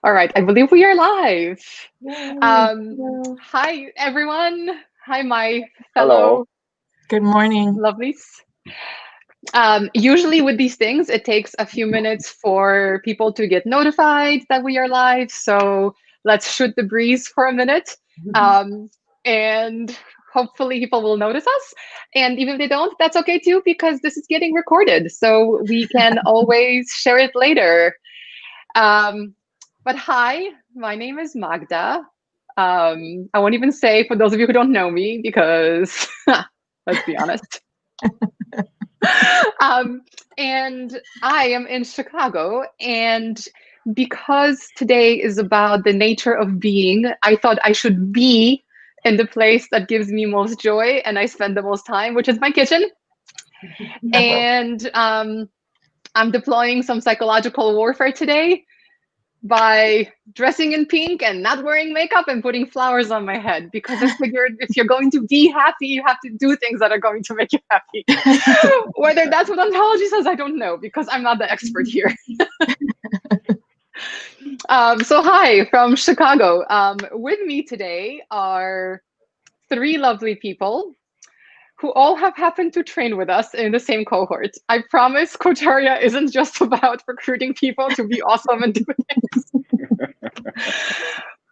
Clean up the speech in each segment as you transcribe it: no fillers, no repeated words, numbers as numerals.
All right, I believe we are live. Hello. Hi, everyone. Hi, my Hello. fellow Good morning. lovelies. Usually with these things, it takes a few minutes for people to get notified that we are live. So let's shoot the breeze for a minute. And hopefully people will notice us. And even if they don't, that's okay too, because this is getting recorded. So we can always share it later. But hi, my name is Magda. I won't even say for those of you who don't know me, because let's be honest. And I am in Chicago, and because today is about the nature of being, I thought I should be in the place that gives me most joy and I spend the most time, which is my kitchen. And I'm deploying some psychological warfare today by dressing in pink and not wearing makeup and putting flowers on my head, because I figured if you're going to be happy, you have to do things that are going to make you happy. Whether that's what ontology says, I don't know, because I'm not the expert here. So hi from Chicago. With me today are three lovely people who all have happened to train with us in the same cohort. I promise Cocharia isn't just about recruiting people to be awesome and do things.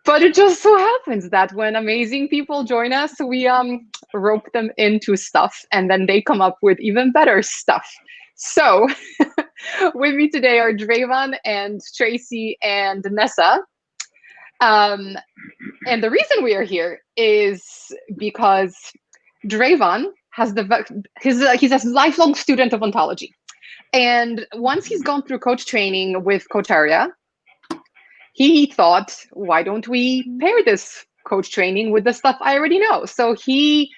But it just so happens that when amazing people join us, we rope them into stuff, and then they come up with even better stuff. So with me today are Devon and Tracey and Nessa. And the reason we are here is because Devon has he's a lifelong student of ontology. And once he's gone through coach training with Cocharia, he thought, why don't we pair this coach training with the stuff I already know? So he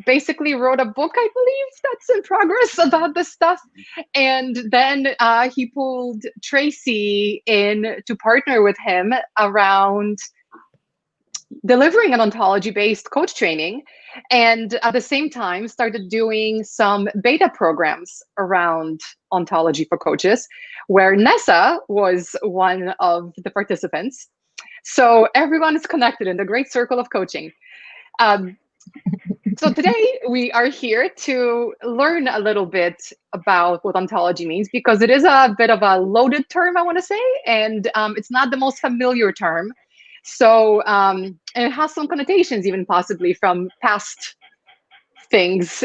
basically wrote a book, I believe, that's in progress about this stuff. And then he pulled Tracey in to partner with him around delivering an ontology-based coach training, and at the same time started doing some beta programs around ontology for coaches, where Nessa was one of the participants. So everyone is connected in the great circle of coaching. So today we are here to learn a little bit about what ontology means, because it is a bit of a loaded term, I want to say, and it's not the most familiar term. So and it has some connotations, even possibly from past things.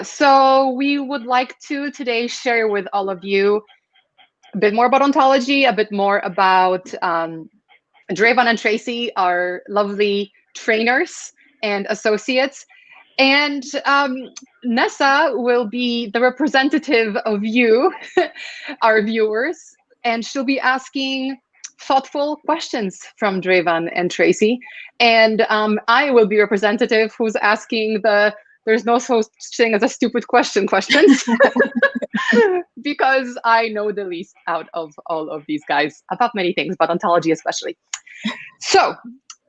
So we would like to today share with all of you a bit more about ontology, a bit more about Devon and Tracey, our lovely trainers and associates. And Nessa will be the representative of you, our viewers, and she'll be asking thoughtful questions from Devon and Tracey. And I will be representative who's asking there's no such thing as a stupid questions, because I know the least out of all of these guys about many things, but ontology especially. So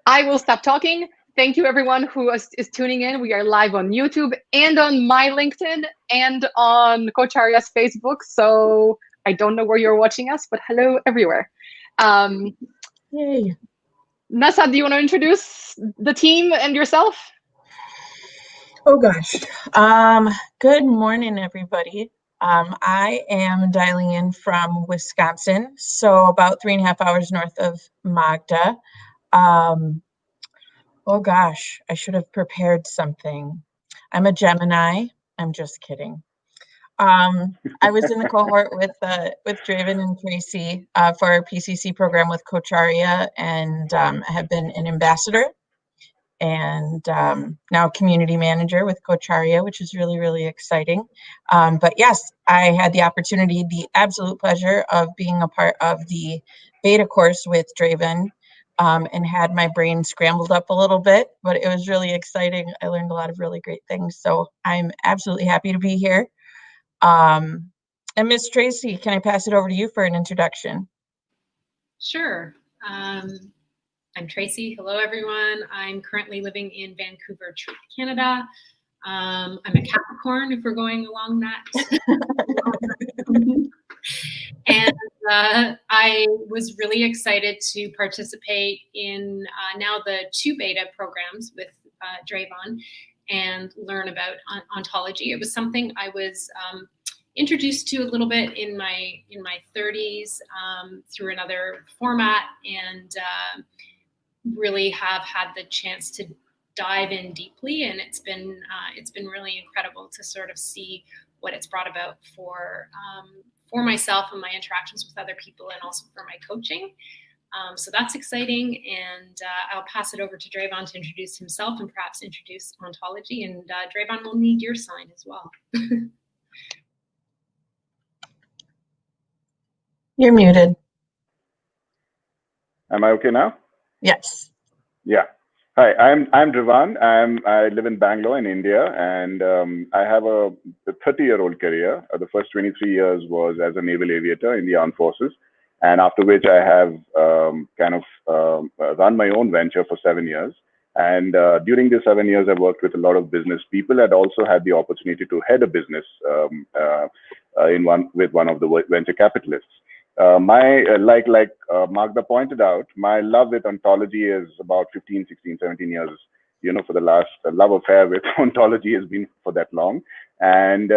I will stop talking. Thank you, everyone who is tuning in. We are live on YouTube and on my LinkedIn and on Cocharia's Facebook. So I don't know where you're watching us, but hello everywhere. Yay. Nessa, do you want to introduce the team and yourself? Oh gosh. Good morning, everybody. I am dialing in from Wisconsin, so about 3.5 hours north of Magda. Oh gosh, I should have prepared something. I'm a Gemini. I'm just kidding. I was in the cohort with Devon and Tracey for our PCC program with Cocharia, and I have been an ambassador and now community manager with Cocharia, which is really, really exciting. But yes, I had the opportunity, the absolute pleasure of being a part of the beta course with Devon. And had my brain scrambled up a little bit, but it was really exciting. I learned a lot of really great things. So I'm absolutely happy to be here. And Miss Tracey, can I pass it over to you for an introduction? Sure. I'm Tracey. Hello, everyone. I'm currently living in Vancouver, Canada. I'm a Capricorn, if we're going along that. And I was really excited to participate in now the 2 beta programs with Devon and learn about ontology. It was something I was introduced to a little bit in my 30s through another format, and really have had the chance to dive in deeply. And it's been really incredible to sort of see what it's brought about for myself and my interactions with other people, and also for my coaching. So that's exciting, and I'll pass it over to Devon to introduce himself and perhaps introduce ontology. And Devon will need your sign as well. You're muted. Am I okay now? Yes. Yeah. Hi, I'm Devon. I live in Bangalore in India, and I have a 30-year-old career. The first 23 years was as a naval aviator in the armed forces, and after which I have run my own venture for 7 years. And during the 7 years, I've worked with a lot of business people. I'd also had the opportunity to head a business with one of the venture capitalists. Magda pointed out, my love with ontology is about 15, 16, 17 years. For the last love affair with ontology has been for that long. And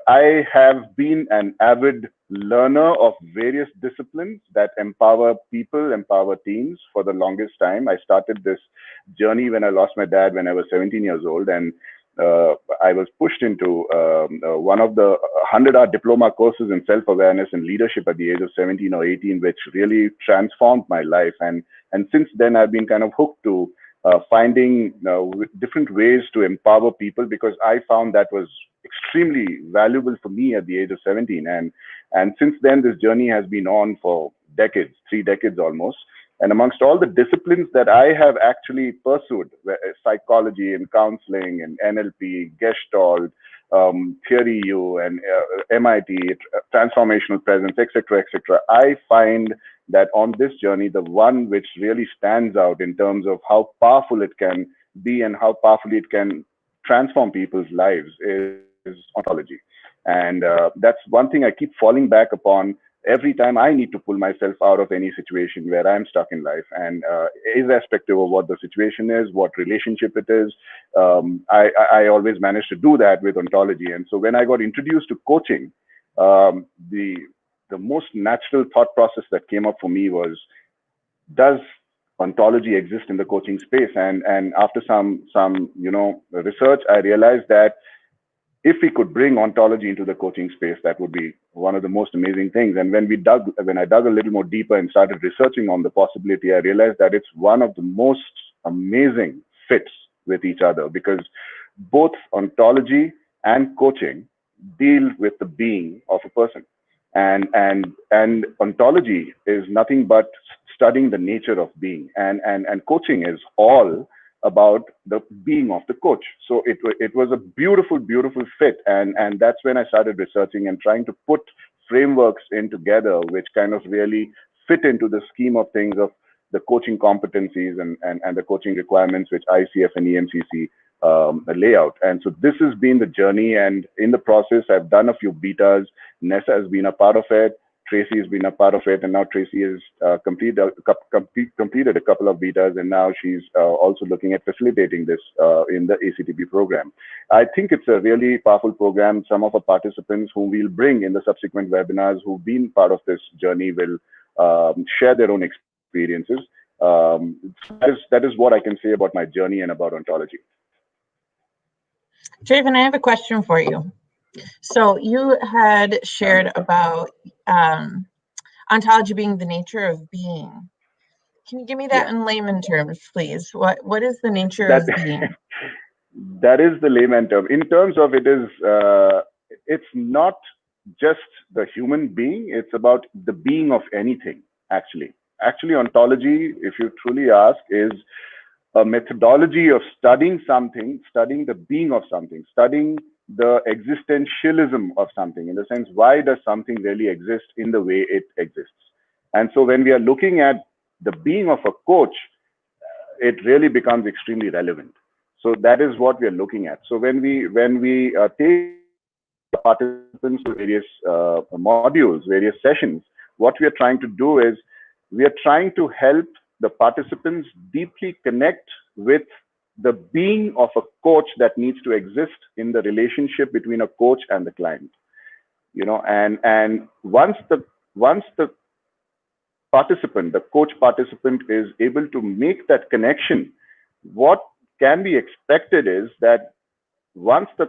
I have been an avid learner of various disciplines that empower people, empower teams for the longest time. I started this journey when I lost my dad when I was 17 years old. And I was pushed into one of the 100-hour diploma courses in self-awareness and leadership at the age of 17 or 18, which really transformed my life. And since then, I've been kind of hooked to finding different ways to empower people, because I found that was extremely valuable for me at the age of 17. And since then, this journey has been on for decades, 3 decades almost. And amongst all the disciplines that I have actually pursued, psychology and counseling and NLP, Gestalt, Theory U and MIT, transformational presence, etc., I find that on this journey, the one which really stands out in terms of how powerful it can be and how powerfully it can transform people's lives is ontology. And that's one thing I keep falling back upon every time I need to pull myself out of any situation where I'm stuck in life. And irrespective of what the situation is, what relationship it is, I always manage to do that with ontology. And so when I got introduced to coaching, the most natural thought process that came up for me was, does ontology exist in the coaching space? And after some research, I realized that if we could bring ontology into the coaching space, that would be one of the most amazing things. And when I dug a little more deeper and started researching on the possibility, I realized that it's one of the most amazing fits with each other, because both ontology and coaching deal with the being of a person. And ontology is nothing but studying the nature of being. And coaching is all about the being of the coach. So it was a beautiful, beautiful fit. And that's when I started researching and trying to put frameworks in together, which kind of really fit into the scheme of things of the coaching competencies and the coaching requirements, which ICF and EMCC lay out. And so this has been the journey. And in the process, I've done a few betas. Nessa has been a part of it. Tracey has been a part of it, and now Tracey has completed a couple of betas, and now she's also looking at facilitating this in the ACTB program. I think it's a really powerful program. Some of our participants who we'll bring in the subsequent webinars who've been part of this journey will share their own experiences. That is what I can say about my journey and about ontology. Devon, I have a question for you. So you had shared about ontology being the nature of being. Can you give me that in layman terms, please? What is the nature of being? That is the layman term. In terms of it's not just the human being, it's about the being of anything, actually. Actually, ontology, if you truly ask, is a methodology of studying something, studying the being of something, studying the existentialism of something, in the sense, why does something really exist in the way it exists? And so when we are looking at the being of a coach, it really becomes extremely relevant. So that is what we are looking at. So when we take participants to various modules, various sessions, what we are trying to do is we are trying to help the participants deeply connect with the being of a coach that needs to exist in the relationship between a coach and the client. And once the participant, the coach participant, is able to make that connection, what can be expected is that once the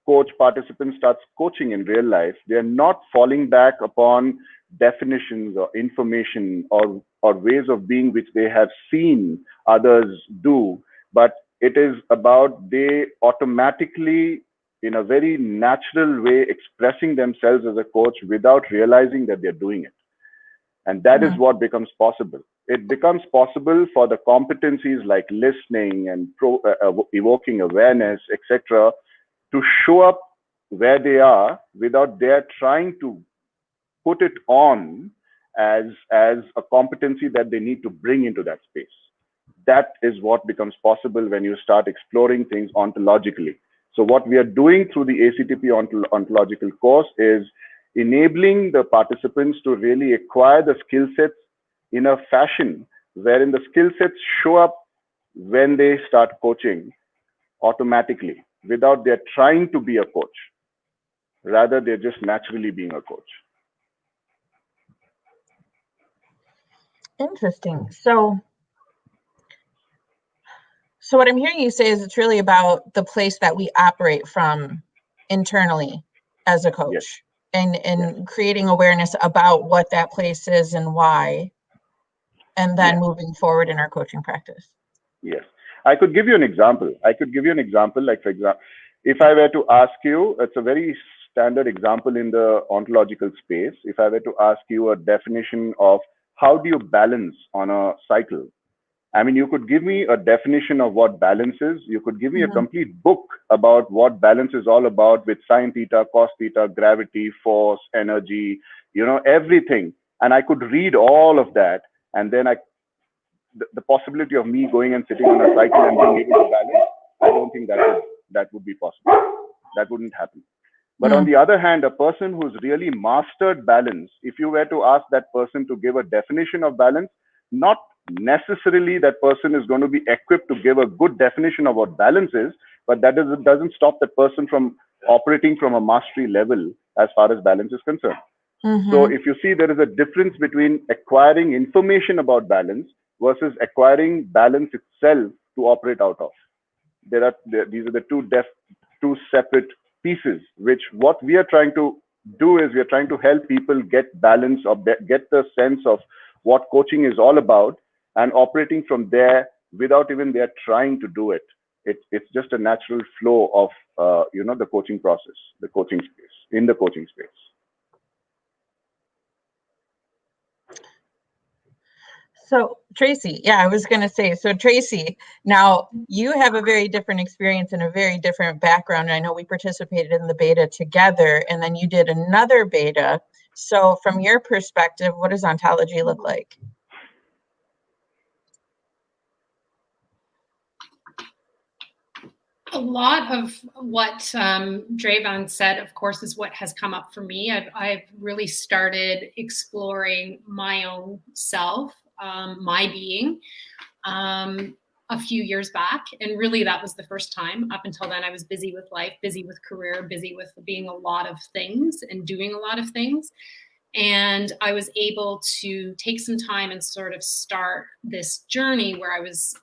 coach participant starts coaching in real life, they are not falling back upon definitions or information or ways of being which they have seen others do, but it is about they automatically, in a very natural way, expressing themselves as a coach without realizing that they're doing it. And that is what becomes possible. It becomes possible for the competencies like listening and evoking awareness, etc., to show up where they are without their trying to put it on as a competency that they need to bring into that space. That is what becomes possible when you start exploring things ontologically. So what we are doing through the ACTP ontological course is enabling the participants to really acquire the skill sets in a fashion wherein the skill sets show up when they start coaching automatically without their trying to be a coach. Rather, they're just naturally being a coach. Interesting. So what I'm hearing you say is it's really about the place that we operate from internally as a coach. Yes. And creating awareness about what that place is and why, and then moving forward in our coaching practice. Yes. I could give you an example. Like, for example, if I were to ask you, it's a very standard example in the ontological space. If I were to ask you a definition of how do you balance on a cycle? I mean, you could give me a definition of what balance is. You could give me a complete book about what balance is all about with sine theta, cos theta, gravity, force, energy, everything. And I could read all of that. And then the possibility of me going and sitting on a cycle and being able to balance, I don't think that would be possible. That wouldn't happen. But on the other hand, a person who's really mastered balance, if you were to ask that person to give a definition of balance, not necessarily that person is going to be equipped to give a good definition of what balance is, but that doesn't stop that person from operating from a mastery level as far as balance is concerned. So if you see, there is a difference between acquiring information about balance versus acquiring balance itself to operate out of. These are the two separate pieces, which what we are trying to do is we are trying to help people get balance or get the sense of what coaching is all about and operating from there without even they are trying to do it. It's just a natural flow of the coaching process, the coaching space. So Tracy, I was going to say, so Tracy, now you have a very different experience and a very different background. I know we participated in the beta together and then you did another beta. So from your perspective, what does ontology look like? A lot of what Devon said, of course, is what has come up for me. I've really started exploring my own self, my being, a few years back. And really that was the first time. Up until then, I was busy with life, busy with career, busy with being a lot of things and doing a lot of things. And I was able to take some time and sort of start this journey where I was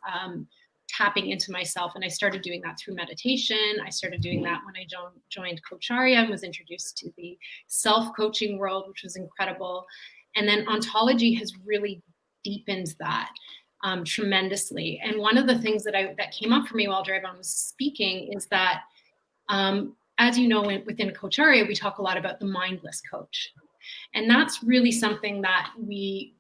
tapping into myself. And I started doing that through meditation. I started doing that when I joined Coacharya and was introduced to the self-coaching world, which was incredible. And then ontology has really deepened that tremendously. And one of the things that came up for me while Devon was speaking is that, as you know, within Coacharya, we talk a lot about the mindless coach. And that's really something that we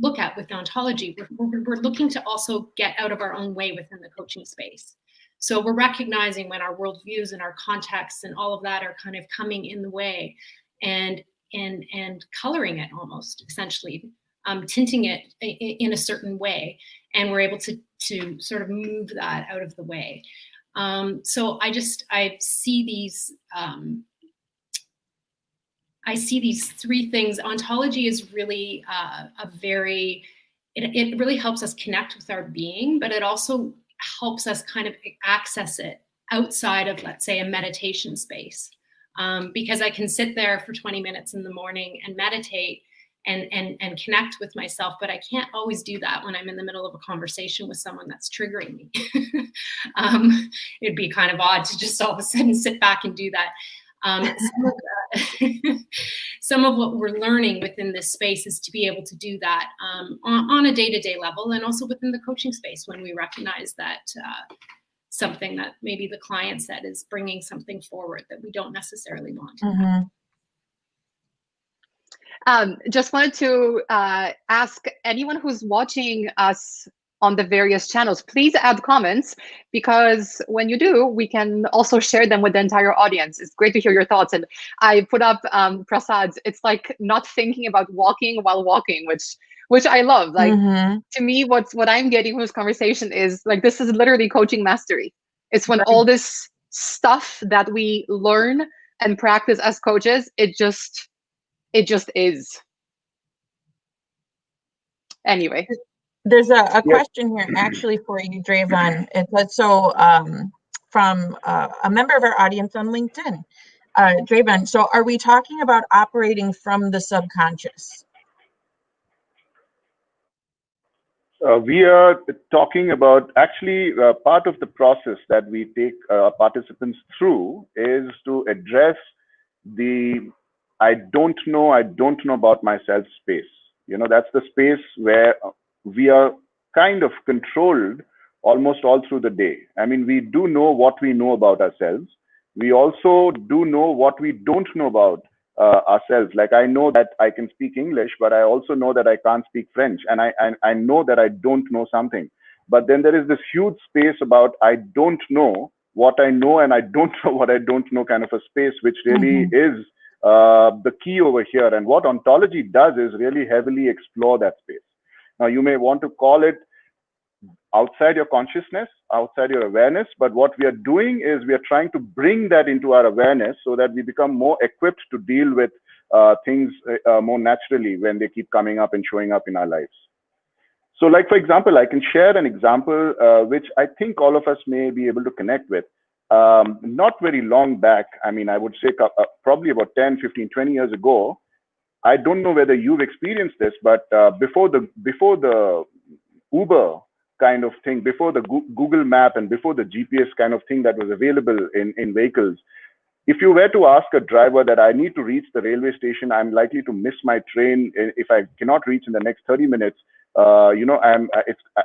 look at with ontology. We're looking to also get out of our own way within the coaching space. So we're recognizing when our worldviews and our contexts and all of that are kind of coming in the way and coloring it almost, essentially, tinting it in a certain way. And we're able to sort of move that out of the way. So I see these I see these three things. Ontology is really it really helps us connect with our being, but it also helps us kind of access it outside of, let's say, a meditation space. Because I can sit there for 20 minutes in the morning and meditate and connect with myself, but I can't always do that when I'm in the middle of a conversation with someone that's triggering me. It'd be kind of odd to just all of a sudden sit back and do that. Some of what we're learning within this space is to be able to do that on a day-to-day level, and also within the coaching space when we recognize that something that maybe the client said is bringing something forward that we don't necessarily want. Just wanted to ask anyone who's watching us on the various channels, please add comments, because when you do, we can also share them with the entire audience. It's great to hear your thoughts. And I put up Prasad's, it's like not thinking about walking while walking, which I love. Like, to me, what I'm getting from this conversation is like, this is literally coaching mastery. It's when all this stuff that we learn and practice as coaches, it just is. Anyway. There's a question here actually for you, Devon. It's so from a member of our audience on LinkedIn. Devon, so are we talking about operating from the subconscious? We are talking about actually part of the process that we take participants through is to address the I don't know about myself space. You know, that's the space where we are kind of controlled almost all through the day. I mean, we do know what we know about ourselves. We also do know what we don't know about ourselves. Like, I know that I can speak English, but I also know that I can't speak French. And I know that I don't know something. But then there is this huge space about I don't know what I know and I don't know what I don't know kind of a space, which really is the key over here. And what ontology does is really heavily explore that space. Now, you may want to call it outside your consciousness, outside your awareness, but what we are doing is we are trying to bring that into our awareness so that we become more equipped to deal with things more naturally when they keep coming up and showing up in our lives. So, like, for example, I can share an example which I think all of us may be able to connect with. Not very long back, I mean, I would say probably about 10, 15, 20 years ago, I don't know whether you've experienced this, but before the Uber kind of thing, before the Google Map and before the GPS kind of thing that was available in vehicles, if you were to ask a driver that I need to reach the railway station, I'm likely to miss my train if I cannot reach in the next 30 minutes, you know,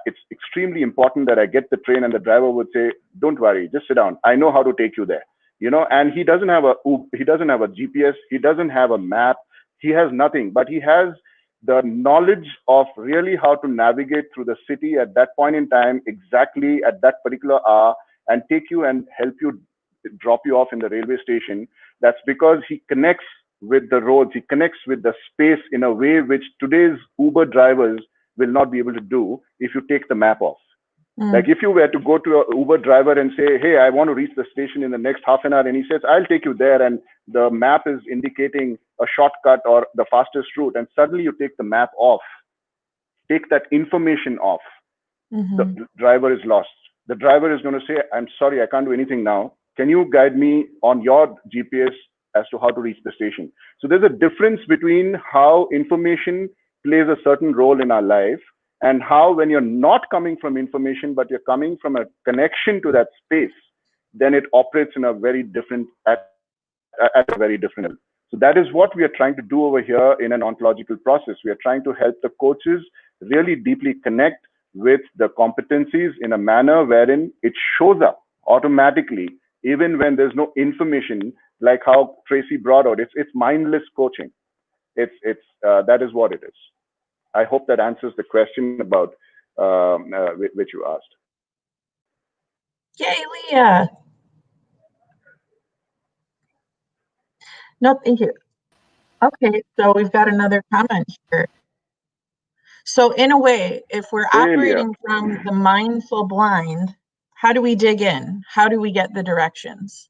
it's extremely important that I get the train, and the driver would say, don't worry, just sit down. I know how to take you there, you know, and he doesn't have a GPS. He doesn't have a map. He has nothing, but he has the knowledge of really how to navigate through the city at that point in time, exactly at that particular hour, and take you and help you drop you off in the railway station. That's because he connects with the roads. He connects with the space in a way which today's Uber drivers will not be able to do if you take the map off. Like, if you were to go to an Uber driver and say, hey, I want to reach the station in the next half an hour, and he says, I'll take you there, and the map is indicating a shortcut or the fastest route, and suddenly you take the map off, take that information off, the driver is lost. The driver is going to say, I'm sorry, I can't do anything now. Can you guide me on your GPS as to how to reach the station? So there's a difference between how information plays a certain role in our life, and how when you're not coming from information, but you're coming from a connection to that space, then it operates in a very different, at a very different level. So that is what we are trying to do over here in an ontological process. We are trying to help the coaches really deeply connect with the competencies in a manner wherein it shows up automatically, even when there's no information, like how Tracey brought out. It's mindless coaching. That is what it is. I hope that answers the question about which you asked. Yay, Leah. No, thank you. Okay, so we've got another comment here. So in a way, if we're operating from the mindful blind, how do we dig in? How do we get the directions?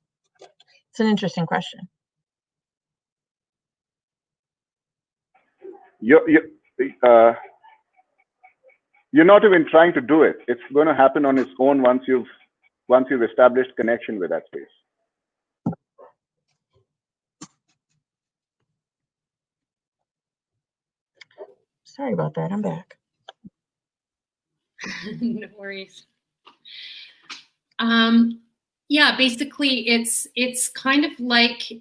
It's an interesting question. you're not even trying to do it. It's going to happen on its own once you've established connection with that space. Sorry about that. I'm back. No worries. Yeah, basically it's kind of like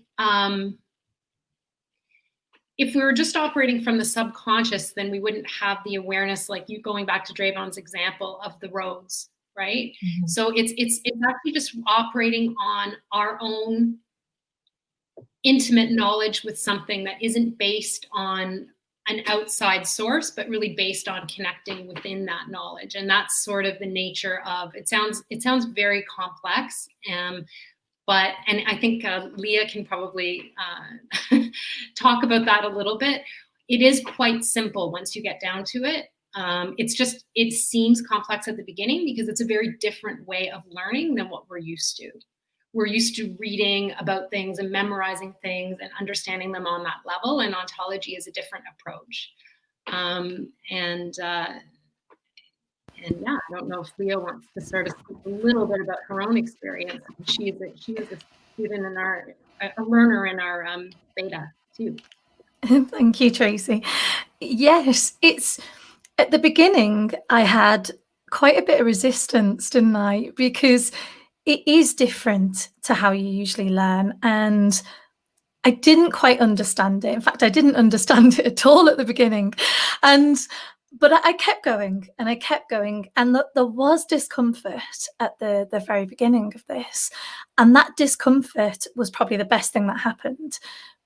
if we were just operating from the subconscious, then we wouldn't have the awareness, like you going back to Devon's example of the roads, right? Mm-hmm. So it's actually just operating on our own intimate knowledge with something that isn't based on an outside source, but really based on connecting within that knowledge. And that's sort of the nature of it. Sounds very complex. But I think Leah can probably talk about that a little bit. It is quite simple once you get down to it. It seems complex at the beginning because it's a very different way of learning than what we're used to. We're used to reading about things and memorizing things and understanding them on that level. And ontology is a different approach. Yeah, I don't know if Leah wants to sort of speak a little bit about her own experience. She is a student in a learner in our beta too. Thank you, Tracy. Yes, it's at the beginning I had quite a bit of resistance, didn't I? Because it is different to how you usually learn, and I didn't quite understand it. In fact, I didn't understand it at all at the beginning, but I kept going and I kept going, and there was discomfort at the very beginning of this, and that discomfort was probably the best thing that happened,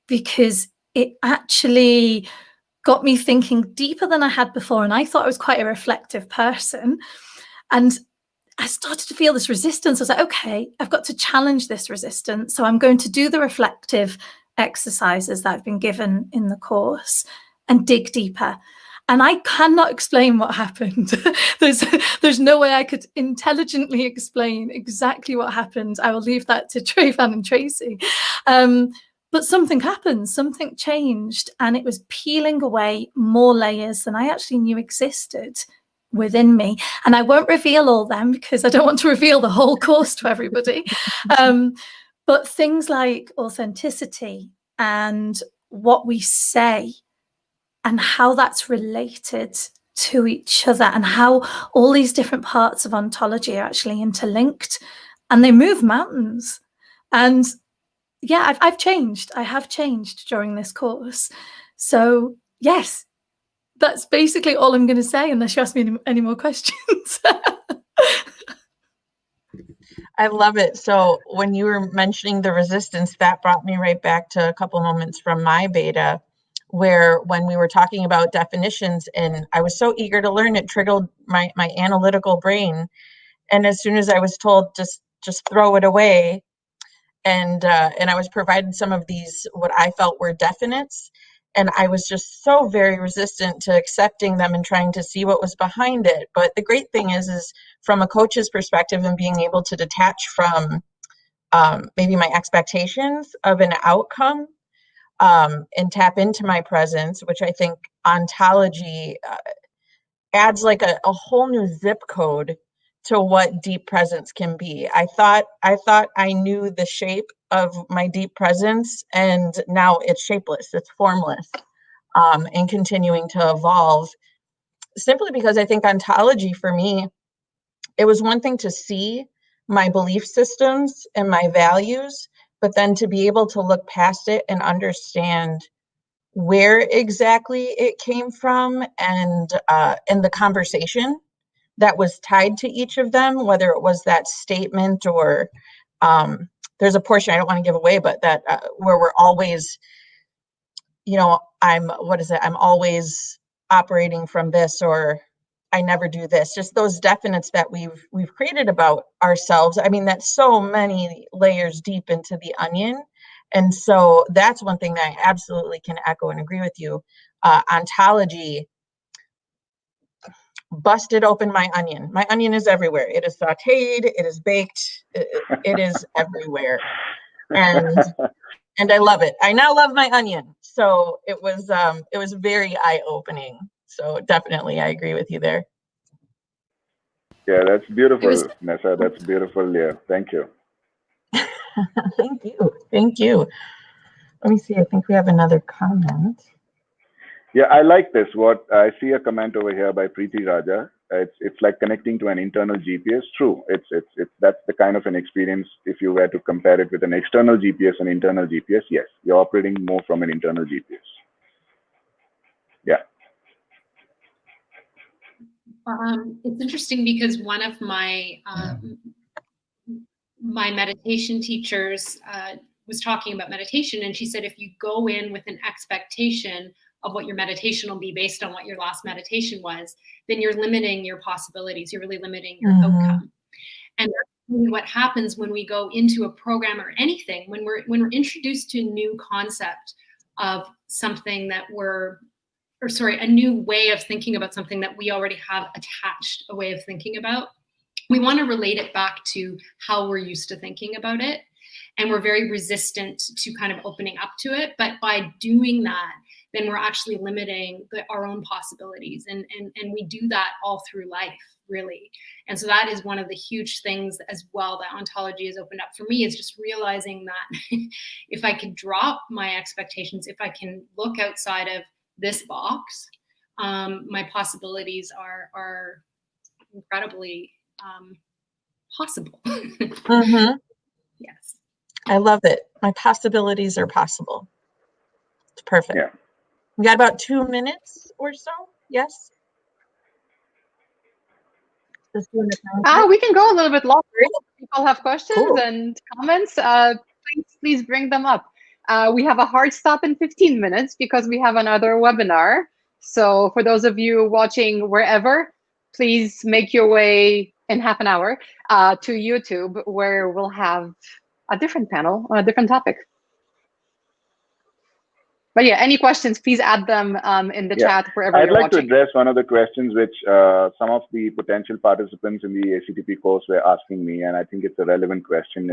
because it actually got me thinking deeper than I had before, and I thought I was quite a reflective person, and I started to feel this resistance. I was like, okay, I've got to challenge this resistance. So I'm going to do the reflective exercises that I've been given in the course and dig deeper. And I cannot explain what happened. There's no way I could intelligently explain exactly what happened. I will leave that to Devon and Tracy. But something happened, something changed, and it was peeling away more layers than I actually knew existed within me. And I won't reveal all them because I don't want to reveal the whole course to everybody. But things like authenticity and what we say and how that's related to each other, and how all these different parts of ontology are actually interlinked and they move mountains. And yeah, I've changed. I have changed during this course. So yes, that's basically all I'm going to say, unless you ask me any more questions. I love it. So when you were mentioning the resistance, that brought me right back to a couple moments from my beta, where when we were talking about definitions, and I was so eager to learn, it triggered my analytical brain. And as soon as I was told just throw it away, and I was provided some of these, what I felt were definites, and I was just so very resistant to accepting them and trying to see what was behind it. But the great thing is from a coach's perspective and being able to detach from maybe my expectations of an outcome and tap into my presence, which I think ontology adds like a whole new zip code to what deep presence can be. I thought I knew the shape of my deep presence, and now it's shapeless, it's formless, and continuing to evolve, simply because I think ontology for me, it was one thing to see my belief systems and my values, but then to be able to look past it and understand where exactly it came from, and the conversation that was tied to each of them, whether it was that statement or there's a portion I don't want to give away, but that where we're always, I'm always operating from this, or I never do this. Just those definites that we've created about ourselves. I mean, that's so many layers deep into the onion. And so that's one thing that I absolutely can echo and agree with you. Ontology busted open my onion. My onion is everywhere. It is sauteed, it is baked, it is everywhere. And I love it. I now love my onion. So it was very eye-opening. So definitely, I agree with you there. Yeah, that's beautiful, Nessa. That's beautiful. Yeah, thank you. Thank you. Thank you. Let me see. I think we have another comment. Yeah, I like this. What I see a comment over here by Preeti Raja. It's like connecting to an internal GPS. True. It's that's the kind of an experience. If you were to compare it with an external GPS and internal GPS, yes, you're operating more from an internal GPS. Yeah. It's interesting because one of my my meditation teachers was talking about meditation, and she said if you go in with an expectation of what your meditation will be based on what your last meditation was, then you're limiting your possibilities. You're really limiting your outcome. And that's really what happens when we go into a program or anything, when we're introduced to a new concept of something that a new way of thinking about something that we already have attached a way of thinking about. We want to relate it back to how we're used to thinking about it. And we're very resistant to kind of opening up to it. But by doing that, then we're actually limiting our own possibilities. And we do that all through life, really. And so that is one of the huge things as well that ontology has opened up for me, is just realizing that if I can drop my expectations, if I can look outside of this box, my possibilities are incredibly possible. Yes. I love it. My possibilities are possible. It's perfect. Yeah. We got about 2 minutes or so. Yes. We can go a little bit longer. If people have questions and comments, please bring them up. We have a hard stop in 15 minutes because we have another webinar. So for those of you watching wherever, please make your way in half an hour to YouTube, where we'll have a different panel on a different topic. But yeah, any questions, please add them in the chat wherever you're watching. I'd like to address one of the questions which some of the potential participants in the ACTP course were asking me, and I think it's a relevant question.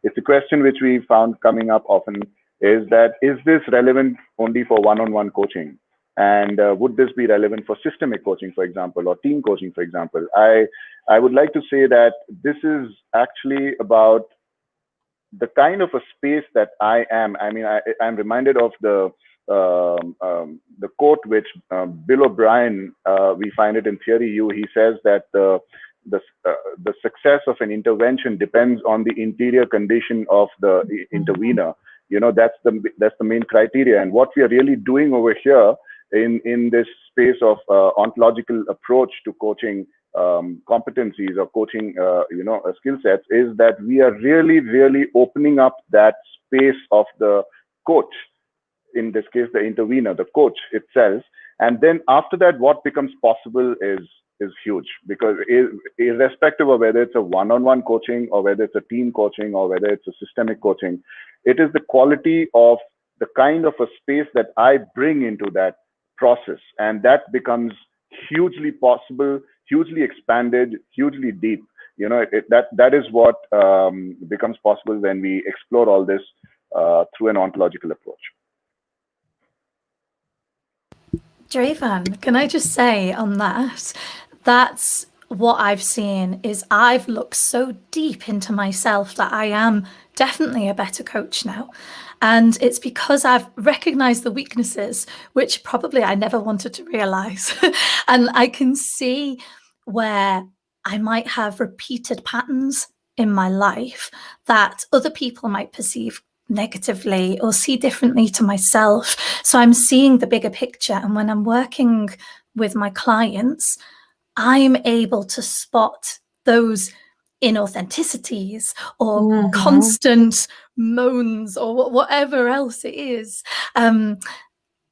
It's a question which we found coming up often, is this relevant only for one-on-one coaching? And would this be relevant for systemic coaching, for example, or team coaching, for example? I would like to say that this is actually about the kind of a space that I am. I mean, I'm reminded of the quote which Bill O'Brien, we find it in Theory U. He says that the success of an intervention depends on the interior condition of the intervener. You know, that's the main criteria. And what we are really doing over here in this space of ontological approach to coaching competencies or coaching, skill sets, is that we are really opening up that space of the coach, in this case, the intervener, the coach itself. And then after that, what becomes possible is huge, because irrespective of whether it's a one-on-one coaching or whether it's a team coaching or whether it's a systemic coaching, it is the quality of the kind of a space that I bring into that process. And that becomes hugely possible, hugely expanded, hugely deep. You know, that is what becomes possible when we explore all this through an ontological approach. Devon, can I just say on that, that's what I've seen, is I've looked so deep into myself that I am definitely a better coach now. And it's because I've recognized the weaknesses, which probably I never wanted to realize. And I can see where I might have repeated patterns in my life that other people might perceive negatively or see differently to myself. So I'm seeing the bigger picture. And when I'm working with my clients, I'm able to spot those inauthenticities or constant moans or whatever else it is. And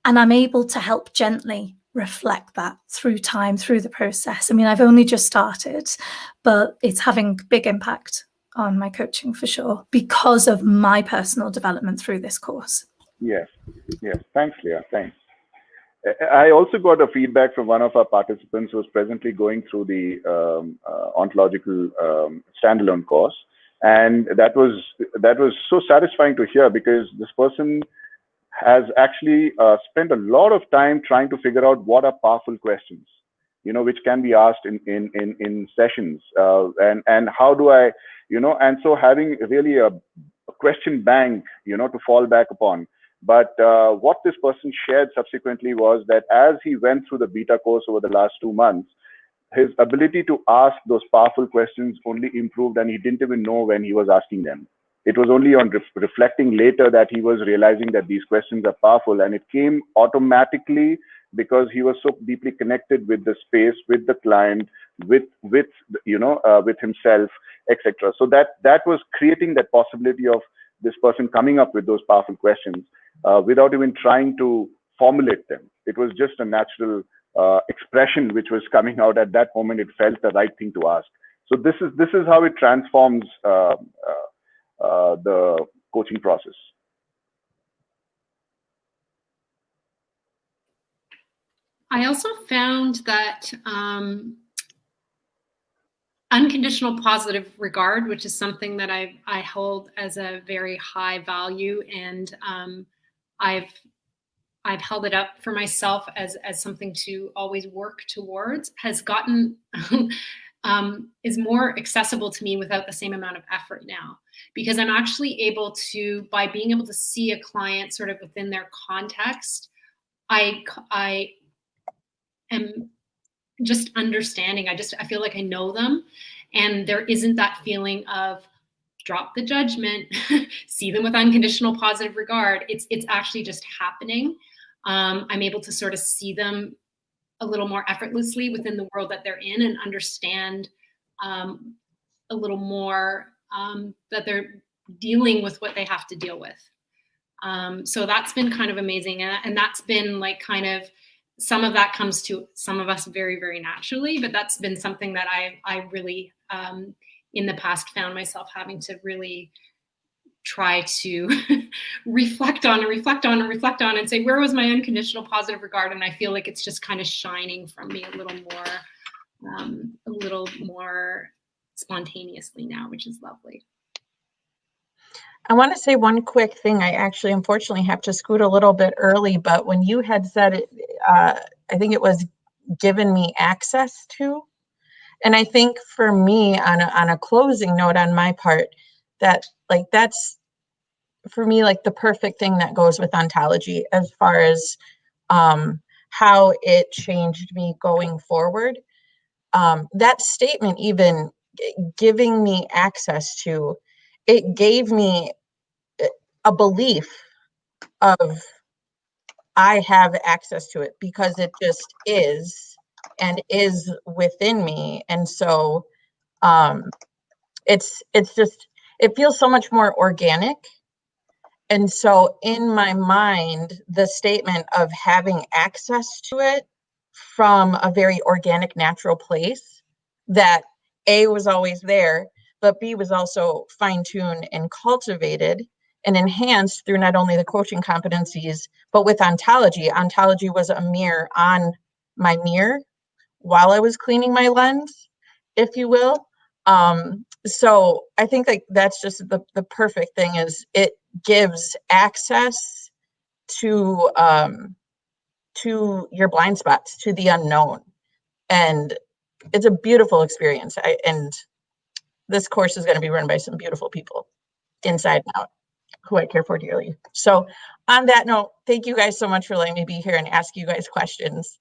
I'm able to help gently reflect that through time, through the process. I mean, I've only just started, but it's having big impact on my coaching for sure, because of my personal development through this course. Yes. Thanks, Leah. Thanks. I also got a feedback from one of our participants who is presently going through the ontological standalone course, and that was so satisfying to hear, because this person has actually spent a lot of time trying to figure out what are powerful questions, which can be asked in sessions, and how do I, and so having really a question bank, to fall back upon. But what this person shared subsequently was that as he went through the beta course over the last 2 months, his ability to ask those powerful questions only improved, and he didn't even know when he was asking them. It was only on reflecting later that he was realizing that these questions are powerful, and it came automatically because he was so deeply connected with the space, with the client, with himself, etc. So that was creating that possibility of this person coming up with those powerful questions without even trying to formulate them. It was just a natural expression which was coming out at that moment. It felt the right thing to ask. So this is how it transforms the coaching process. I also found that unconditional positive regard, which is something that I hold as a very high value, and I've held it up for myself as something to always work towards, has gotten is more accessible to me without the same amount of effort now, because I'm actually able to, by being able to see a client sort of within their context, I am just understanding. I feel like I know them, and there isn't that feeling of drop the judgment, see them with unconditional positive regard. It's actually just happening. I'm able to sort of see them a little more effortlessly within the world that they're in, and understand a little more that they're dealing with what they have to deal with. So that's been kind of amazing. And that's been like kind of, some of that comes to some of us very, very naturally, but that's been something that I really, in the past, found myself having to really try to reflect on and say, where was my unconditional positive regard? And I feel like it's just kind of shining from me a little more spontaneously now, which is lovely. I want to say one quick thing. I actually, unfortunately, have to scoot a little bit early, but when you had said it, I think it was given me access to. And I think for me, on a closing note on my part, that like that's for me like the perfect thing that goes with ontology as far as how it changed me going forward. That statement, even giving me access to, it gave me a belief of I have access to it because it just is and is within me. And so it's just, it feels so much more organic. And so in my mind, the statement of having access to it from a very organic, natural place, that A, was always there, but B, was also fine-tuned and cultivated and enhanced through not only the coaching competencies, but with ontology. Ontology was a mirror on my mirror while I was cleaning my lens, if you will. So I think like that's just the perfect thing, is it gives access to your blind spots, to the unknown. And it's a beautiful experience. And this course is going to be run by some beautiful people inside and out who I care for dearly. So on that note, thank you guys so much for letting me be here and ask you guys questions.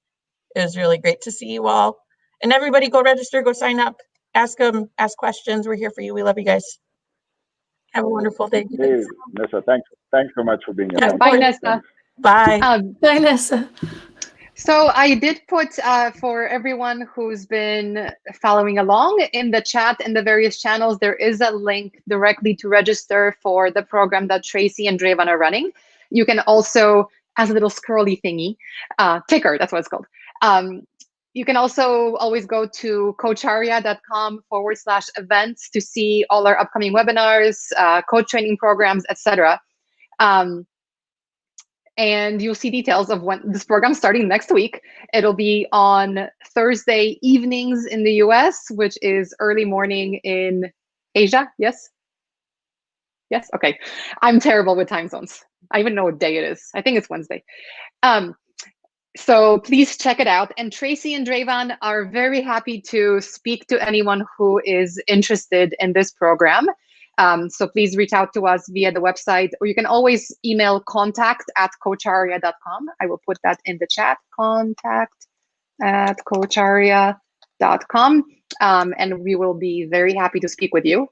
It was really great to see you all. And everybody go register, go sign up, ask questions. We're here for you. We love you guys. Have a wonderful day. Hey, Nessa, thanks so much for being here. Yeah, bye, Nessa. Bye. Bye, Nessa. So I did put for everyone who's been following along in the chat in the various channels, there is a link directly to register for the program that Tracey and Devon are running. You can also, as a little scrolly thingy, clicker, that's what it's called. You can also always go to coacharya.com/events to see all our upcoming webinars, coach training programs, etc. And you'll see details of when this program's starting next week. It'll be on Thursday evenings in the US, which is early morning in Asia. Yes? Yes? Okay. I'm terrible with time zones. I even know what day it is. I think it's Wednesday. So please check it out. And Tracey and Devon are very happy to speak to anyone who is interested in this program. So please reach out to us via the website, or you can always email contact@coacharya.com. I will put that in the chat, contact@coacharya.com, and we will be very happy to speak with you.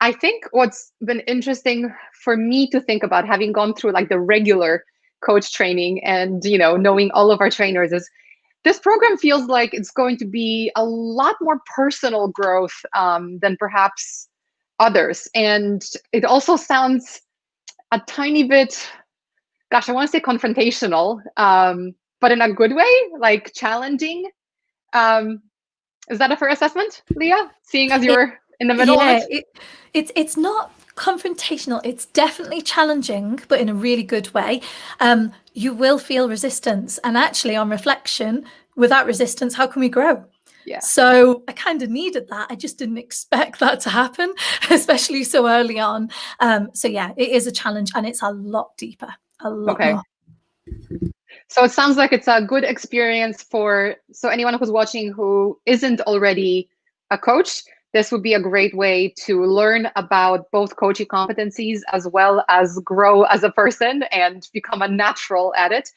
I think what's been interesting for me to think about, having gone through like the regular coach training and, you know, knowing all of our trainers, is this program feels like it's going to be a lot more personal growth than perhaps others. And it also sounds a tiny bit, gosh, I want to say confrontational, but in a good way, like challenging. Is that a fair assessment, Leah? Seeing as you're in the middle of it? It's not confrontational. It's definitely challenging, but in a really good way. You will feel resistance, and actually, on reflection, without resistance, how can we grow? Yeah. So I kind of needed that. I just didn't expect that to happen, especially so early on. So yeah, it is a challenge, and it's a lot deeper, a lot more. So it sounds like it's a good experience for anyone who's watching who isn't already a coach. This would be a great way to learn about both coaching competencies as well as grow as a person and become a natural at it.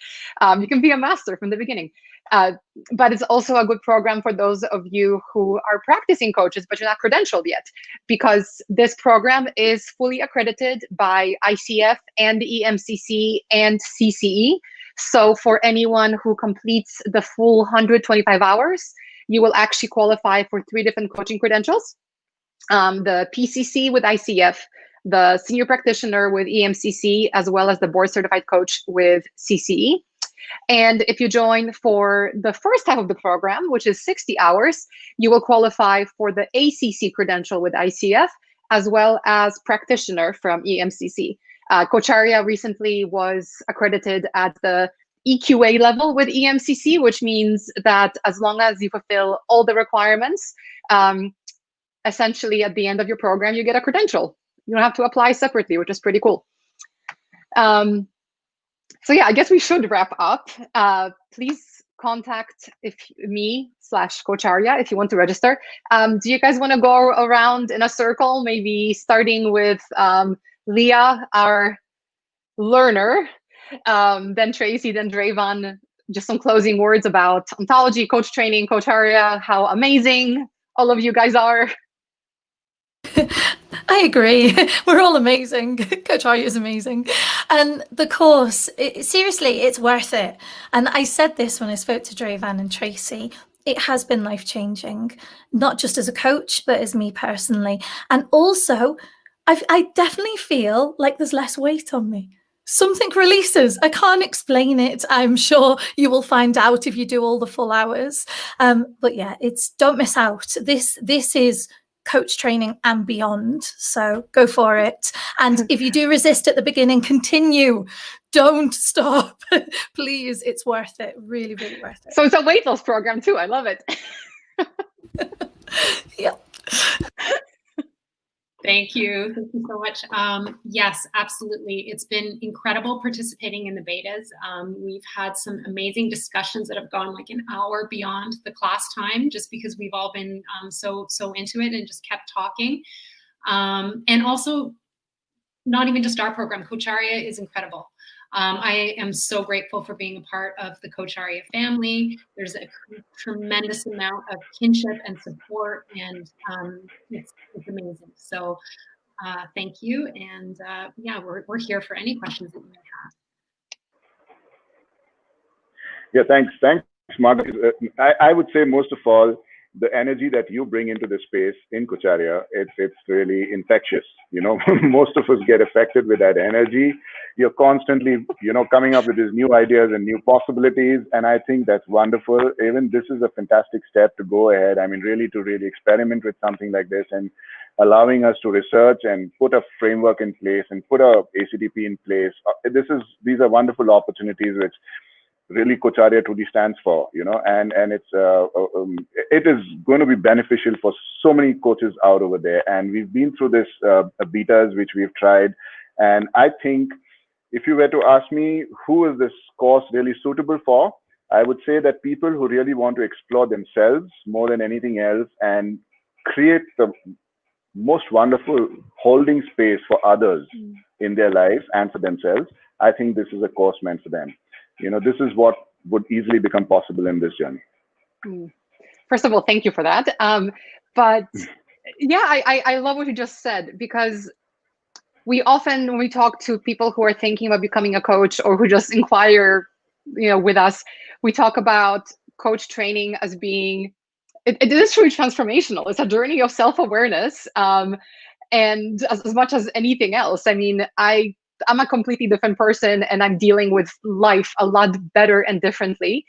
You can be a master from the beginning. But it's also a good program for those of you who are practicing coaches, but you're not credentialed yet, because this program is fully accredited by ICF and EMCC and CCE. So for anyone who completes the full 125 hours, you will actually qualify for 3 different coaching credentials. The PCC with ICF, the senior practitioner with EMCC, as well as the board certified coach with CCE. And if you join for the first half of the program, which is 60 hours, you will qualify for the ACC credential with ICF, as well as practitioner from EMCC. Coach Arya recently was accredited at the EQA level with EMCC, which means that as long as you fulfill all the requirements, essentially at the end of your program, you get a credential. You don't have to apply separately, which is pretty cool. So yeah, I guess we should wrap up. Please contact me/Coach Arya if you want to register. Do you guys want to go around in a circle, maybe starting with Leah, our learner, then Tracey, then Devon, just some closing words about ontology, coach training, Coach Arya, how amazing all of you guys are. I agree. We're all amazing. Coach Arya is amazing. And the course, seriously, it's worth it. And I said this when I spoke to Devon and Tracey. It has been life-changing, not just as a coach, but as me personally. And also, I definitely feel like there's less weight on me. Something releases. I can't explain it. I'm sure you will find out if you do all the full hours. But yeah, don't miss out. This is coach training and beyond. So go for it. And if you do resist at the beginning, continue. Don't stop. Please, it's worth it. Really, really worth it. So it's a weight loss program too. I love it. Yeah. Thank you. Thank you so much. Yes, absolutely. It's been incredible participating in the betas. We've had some amazing discussions that have gone like an hour beyond the class time, just because we've all been so into it and just kept talking. And also, not even just our program, Coach Arya is incredible. I am so grateful for being a part of the Coach Arya family. There's a tremendous amount of kinship and support, and it's amazing. So thank you. And yeah, we're here for any questions that you may have. Yeah, thanks, Margaret. I would say most of all, the energy that you bring into the space in Coach Arya, it's really infectious. You know, most of us get affected with that energy. You're constantly, coming up with these new ideas and new possibilities. And I think that's wonderful. Even this is a fantastic step to go ahead. I mean, really experiment with something like this and allowing us to research and put a framework in place and put a ACDP in place. These are wonderful opportunities which really Coach Arya truly stands for, and it is going to be beneficial for so many coaches out over there. And we've been through this betas, which we've tried, And I think if you were to ask me who is this course really suitable for, I would say that people who really want to explore themselves more than anything else and create the most wonderful holding space for others in their lives and for themselves, I think this is a course meant for them. This is what would easily become possible in this journey. First of all, thank you for that. But yeah, I love what you just said, because we often, when we talk to people who are thinking about becoming a coach or who just inquire, with us, we talk about coach training as being, it is truly transformational. It's a journey of self-awareness. And as much as anything else, I mean, I'm a completely different person, and I'm dealing with life a lot better and differently.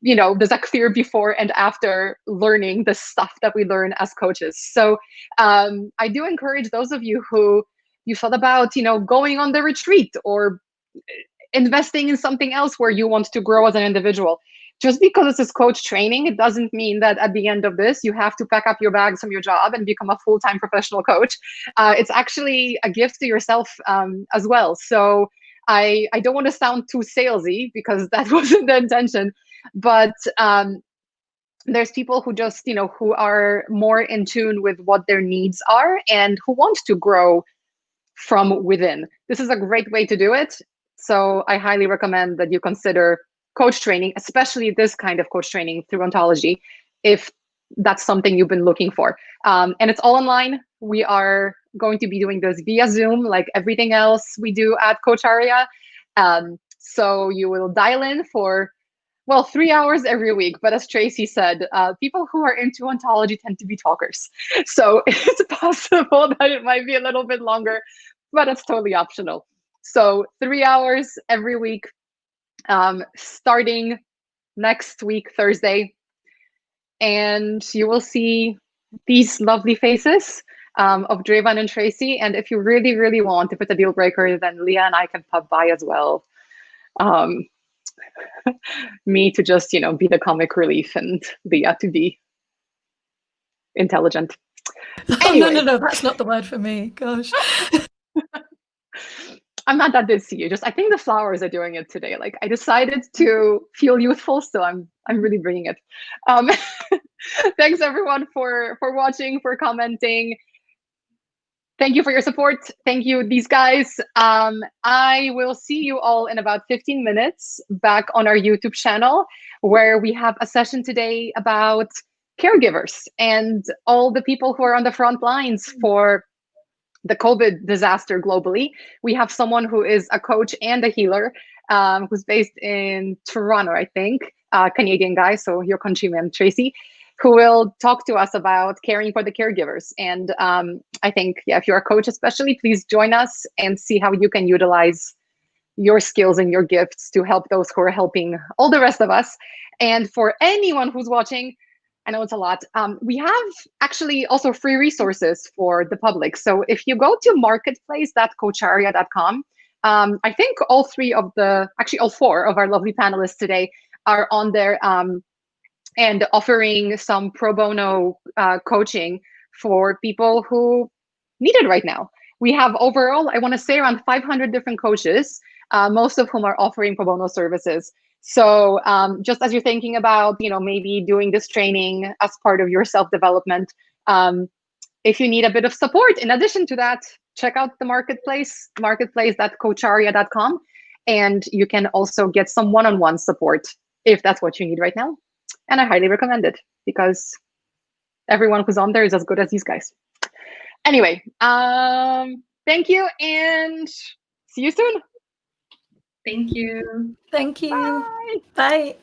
There's a clear before and after learning the stuff that we learn as coaches. So I do encourage those of you who you thought about, going on the retreat or investing in something else where you want to grow as an individual. Just because this is coach training, it doesn't mean that at the end of this, you have to pack up your bags from your job and become a full-time professional coach. It's actually a gift to yourself as well. So I don't want to sound too salesy, because that wasn't the intention. But there's people who just, who are more in tune with what their needs are and who want to grow from within. This is a great way to do it. So I highly recommend that you consider coach training, especially this kind of coach training through Ontology, if that's something you've been looking for. And it's all online. We are going to be doing this via Zoom, like everything else we do at Coach Aria. So you will dial in for, 3 hours every week. But as Tracey said, people who are into ontology tend to be talkers. So it's possible that it might be a little bit longer, but it's totally optional. So 3 hours every week, starting next week, Thursday. And you will see these lovely faces of Devon and Tracey. And if you really, really want, if it's a deal breaker, then Leah and I can pop by as well. Me to just, be the comic relief, and Leah to be intelligent. Anyway. No, that's not the word for me. Gosh. I'm not that dizzy. I think the flowers are doing it today. Like, I decided to feel youthful, so I'm really bringing it. Thanks everyone for watching, for commenting. Thank you for your support. Thank you, these guys. I will see you all in about 15 minutes back on our YouTube channel, where we have a session today about caregivers and all the people who are on the front lines for the COVID disaster globally. We have someone who is a coach and a healer, who's based in Toronto, I think, Canadian guy, so your countryman, Tracey, who will talk to us about caring for the caregivers. And I think, if you're a coach especially, please join us and see how you can utilize your skills and your gifts to help those who are helping all the rest of us. And for anyone who's watching, I know it's a lot, we have actually also free resources for the public. So if you go to marketplace.coacharia.com, I think all four of our lovely panelists today are on there, and offering some pro bono coaching for people who need it right now. We have overall, I want to say, around 500 different coaches, most of whom are offering pro bono services. So just as you're thinking about, maybe doing this training as part of your self-development, if you need a bit of support, in addition to that, check out the marketplace.coacharia.com, and you can also get some one-on-one support if that's what you need right now. And I highly recommend it, because everyone who's on there is as good as these guys. Anyway, thank you, and see you soon. Thank you. Thank you. Bye. Bye.